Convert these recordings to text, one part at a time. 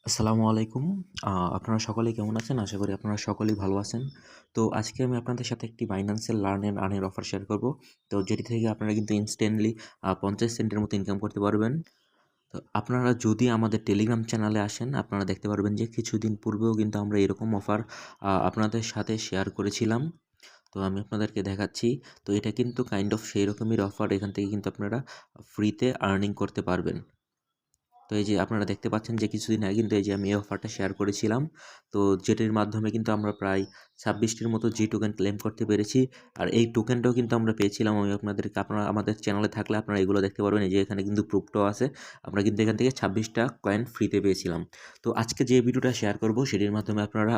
আসসালামু আলাইকুম। আপনারা সকলেই কেমন আছেন? আশা করি আপনারা সকলেই ভালো আছেন। তো আজকে আমি আপনাদের সাথে একটি বাইন্যান্সের লার্ন অ্যান্ড আর্ন এর অফার শেয়ার করব। তো যেটি থেকে আপনারা কিন্তু ইনস্ট্যান্টলি ৫০ সেন্টের মতো ইনকাম করতে পারবেন। তো আপনারা যদি আমাদের টেলিগ্রাম চ্যানেলে আসেন, আপনারা দেখতে পারবেন যে কিছুদিন পূর্বেও কিন্তু আমরা এরকম অফার আপনাদের সাথে শেয়ার করেছিলাম। তো আমি আপনাদেরকে দেখাচ্ছি। তো এটা কিন্তু কাইন্ড অফ সেই রকমের অফার। এখান থেকে কিন্তু আপনারা ফ্রিতে আর্নিং করতে পারবেন। তো এই যে আপনারা দেখতে পাচ্ছেন যে কিছুদিন আগে কিন্তু এই যে আমি এই অফারটা শেয়ার করেছিলাম। তো যেটির মাধ্যমে কিন্তু আমরা প্রায় ২৬টির মতো জি টোকেন ক্লেম করতে পেরেছি। আর এই টোকেনটাও কিন্তু আমরা পেয়েছিলাম। আমি আপনাদেরকে আপনারা আমাদের চ্যানেলে থাকলে আপনারা এগুলো দেখতে পারবেন। এই যে এখানে কিন্তু প্রুফটাও আছে। আমরা কিন্তু এখান থেকে ২৬টা কয়েন ফ্রিতে পেয়েছিলাম। তো আজকে যে ভিডিওটা শেয়ার করব সেটির মাধ্যমে আপনারা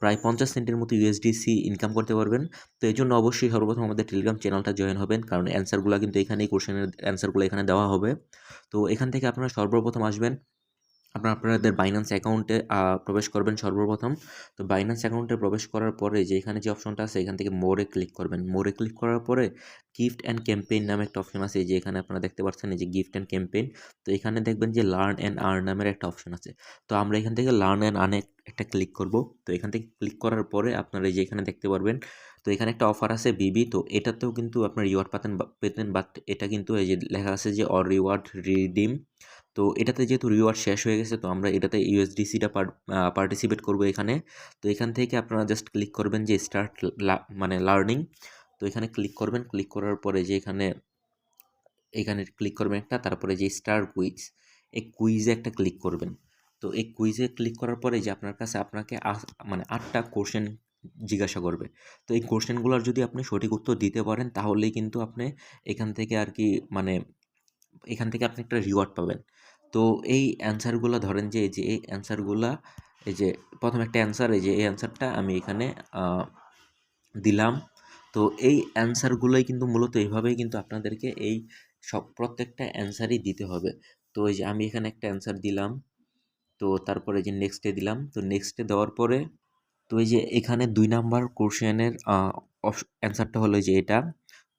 প্রায় ৫০ সেন্টের মতো ইউএসডিসি ইনকাম করতে পারবেন। তো এই জন্য অবশ্যই সর্বপ্রথম আমাদের টেলিগ্রাম চ্যানেলটা জয়েন হবেন, কারণ অ্যান্সারগুলো কিন্তু এখানেই, কোশ্চেনের অ্যান্সারগুলো এখানে দেওয়া হবে। তো এখান থেকে আপনারা সর্বপ্রথম আসবেন, আপনাদের বাইন্যান্স অ্যাকাউন্টে প্রবেশ করবেন সর্বপ্রথম। তো বাইন্যান্স অ্যাকাউন্টে প্রবেশ করার পরে যে এখানে যে অপশনটা আছে এখান থেকে মোরে ক্লিক করবেন। মোরে ক্লিক করার পরে গিফট অ্যান্ড ক্যাম্পেইন নামে একটা অপশন আছে, যে এখানে আপনারা দেখতে পাচ্ছেন এই যে গিফট অ্যান্ড ক্যাম্পেইন। তো এখানে দেখবেন যে লার্ন অ্যান্ড আর্ন নামের একটা অপশন আছে। তো আমরা এখান থেকে লার্ন অ্যান্ড আর্নে একটা ক্লিক করব। তো এখান থেকে ক্লিক করার পরে আপনারা এই যে এখানে দেখতে পারবেন, তো এখানে একটা অফার আছে বিবি। তো এটাতেও কিন্তু আপনার রিওয়ার্ড পেতেন, বাট এটা কিন্তু এই যে লেখা আছে যে অর রিওয়ার্ড রিডিম। তো এটাতে যেহেতু রিওয়ার্ড শেষ হয়ে গেছে, তো আমরা এটাতে ইউএসডিসিটা পার্টিসিপেট করব এখানে। তো এখান থেকে আপনারা জাস্ট ক্লিক করবেন যে স্টার্ট মানে লার্নিং। তো এখানে ক্লিক করবেন, ক্লিক করার পরে যে এখানে এখানে ক্লিক করবেন একটা, তারপরে যে স্টার কুইজ, এই কুইজে একটা ক্লিক করবেন। তো এই কুইজে ক্লিক করার পরে যে আপনার কাছে আপনাকে মানে 8টা কোশ্চেন জিজ্ঞাসা করবে। তো এই কোশ্চেনগুলোর যদি আপনি সঠিক উত্তর দিতে পারেন তাহলেই কিন্তু আপনি এখান থেকে আর কি মানে এখান থেকে আপনি একটা রিওয়ার্ড পাবেন। তো এই অ্যান্সারগুলো ধরেন যে এই যে এই অ্যান্সারগুলা, এই যে প্রথম একটা অ্যান্সার, এই যে এই অ্যান্সারটা আমি এখানে দিলাম। তো এই অ্যান্সারগুলোই কিন্তু মূলত এইভাবেই কিন্তু আপনাদেরকে এই প্রত্যেকটা অ্যান্সারই দিতে হবে। তো এই যে আমি এখানে একটা অ্যান্সার দিলাম। তো তারপরে যে নেক্সটে দিলাম। তো নেক্সটে দেওয়ার পরে তো এই যে এখানে ২ নাম্বার কোশ্চেনের অ্যান্সারটা হলো যে এটা।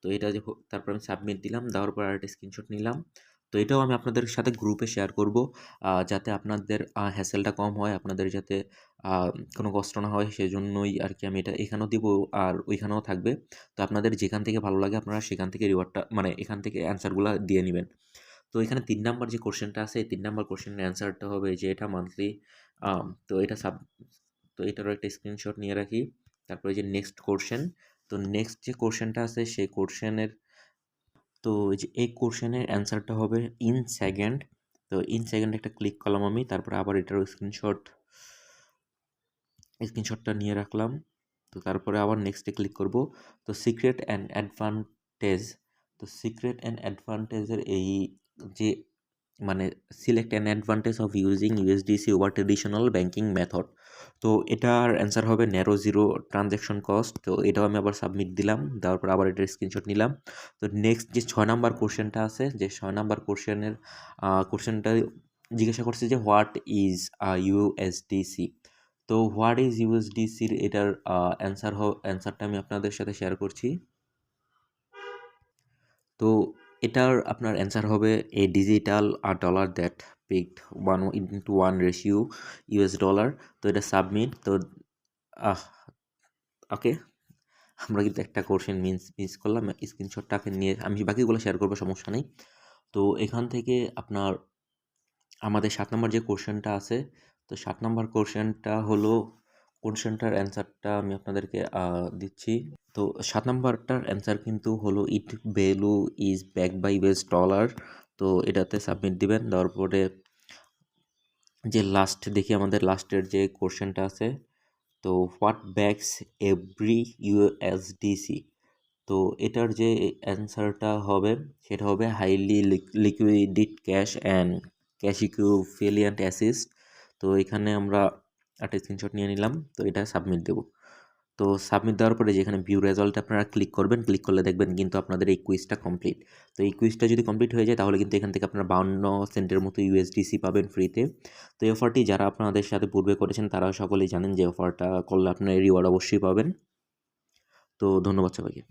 তো এটা যে তারপর আমি সাবমিট দিলাম, দেওয়ার পর আরেকটা স্ক্রিনশট নিলাম। তো এটাও আমি আপনাদের সাথে গ্রুপে শেয়ার করব, যাতে আপনাদের হ্যাসেলটা কম হয়, আপনাদের যাতে কোনো কষ্ট না হয়, সেজন্যই আর কি আমি এটা এখানেও দিব আর ওইখানেও থাকবে। তো আপনাদের যেখান থেকে ভালো লাগে আপনারা সেখান থেকে রিওয়ার্ডটা মানে এখান থেকে অ্যান্সারগুলো দিয়ে নেবেন। তো এখানে ৩ নাম্বার যে কোশ্চেনটা আছে, এই ৩ নাম্বার কোশ্চেনের অ্যান্সারটা হবে যে এটা মান্থলি। তো এটা তো এটারও একটা স্ক্রিনশট নিয়ে রাখি। তারপরে যে নেক্সট কোশ্চেন, তো নেক্সট যে কোশ্চেনটা আছে সেই কোশ্চেনের, তো এই যে এই কোশ্চেনের অ্যান্সারটা হবে ইন সেকেন্ড। তো ইন সেকেন্ড একটা ক্লিক করলাম আমি, তারপরে আবার এটারও স্ক্রিনশটটা নিয়ে রাখলাম। তো তারপরে আবার নেক্সটে ক্লিক করব। তো সিক্রেট অ্যান্ড অ্যাডভান্টেজ, তো সিক্রেট অ্যান্ড অ্যাডভান্টেজের এই যে মানে select an advantage of using USDC over traditional banking method. তো এটার অ্যান্সার হবে ন্যারো জিরো ট্রানজ্যাকশন কস্ট। তো এটাও আমি আবার সাবমিট দিলাম, দেওয়ার পর আবার এটার স্ক্রিনশট নিলাম। তো নেক্সট যে ৬ নাম্বার কোশ্চেনটা আছে, যে ৬ নাম্বার কোশ্চেনটা জিজ্ঞাসা করছে যে হোয়াট ইজ ইউএসডিসি। তো হোয়াট ইজ ইউএসডিসির এটার অ্যান্সারটা আমি আপনাদের সাথে শেয়ার করছি। তো এটার আপনার অ্যান্সার হবে a digital dollar that pegged 1:1 ratio US dollar. তো এটা সাবমিট। তো আহ ওকে, আমরা কিন্তু একটা কোশ্চেন মিস করলাম। স্ক্রিনশটটাকে নিয়ে আমি বাকিগুলো শেয়ার করবো, সমস্যা নেই। তো এখান থেকে আপনার আমাদের ৭ নম্বর যে কোশ্চেনটা আছে, তো ৭ নম্বর কোশ্চেনটার অ্যান্সারটা আমি আপনাদেরকে দিচ্ছি। তো ৭ নম্বরটার অ্যান্সার কিন্তু হলো it value is back by US dollar. তো এটাতে সাবমিট দিবেন, দেওয়ার পরে যে দেখি আমাদের লাস্টের যে কোশ্চেনটা আছে, তো হোয়াট ব্যাকস এভরি ইউএসডিসি। তো এটার যে অ্যান্সারটা হবে সেটা হবে highly liquid cash and cash equivalent assets. তো এখানে আমরা একটা স্ক্রিনশট নিয়ে নিলাম। তো এটা সাবমিট দেবো। তো সাবমিট দেওয়ার পরে যেখানে ভিউ রেজাল্ট আপনারা ক্লিক করবেন, ক্লিক করলে দেখবেন কিন্তু আপনাদের এই কুইজটা কমপ্লিট। তো এই কুইজটা যদি কমপ্লিট হয়ে যায় তাহলে কিন্তু এখান থেকে আপনারা 52 সেন্টের মতো ইউএসডিসি পাবেন ফ্রিতে। তো এই অফারটি যারা আপনাদের সাথে পূর্বে করেছেন তারা সকলেই জানেন যে অফারটা করলে আপনারা রিওয়ার্ড অবশ্যই পাবেন। তো ধন্যবাদ সবাইকে।